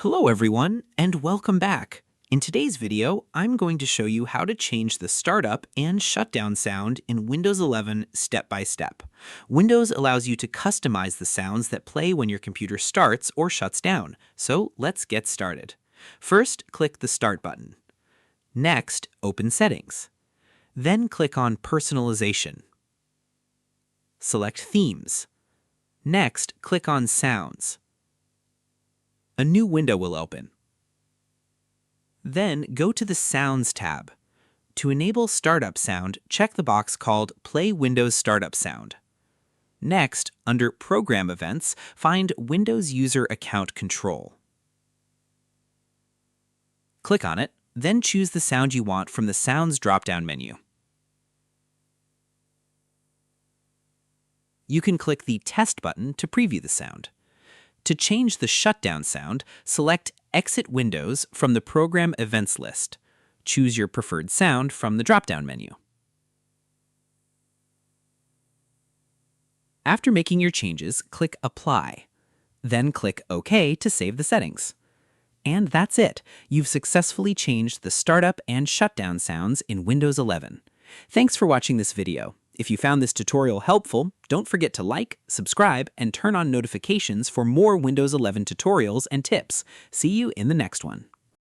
Hello everyone, and welcome back. In today's video, I'm going to show you how to change the startup and shutdown sound in Windows 11 step by step. Windows allows you to customize the sounds that play when your computer starts or shuts down, so let's get started. First, click the Start button. Next, open Settings. Then click on Personalization. Select Themes. Next, click on Sounds. A new window will open. Then go to the Sounds tab. To enable startup sound, check the box called Play Windows Startup Sound. Next, under Program Events, find Windows User Account Control. Click on it, then choose the sound you want from the Sounds drop-down menu. You can click the Test button to preview the sound. To change the shutdown sound, select Exit Windows from the Program Events list. Choose your preferred sound from the drop-down menu. After making your changes, click Apply. Then click OK to save the settings. And that's it. You've successfully changed the startup and shutdown sounds in Windows 11. Thanks for watching this video. If you found this tutorial helpful, don't forget to like, subscribe, and turn on notifications for more Windows 11 tutorials and tips. See you in the next one.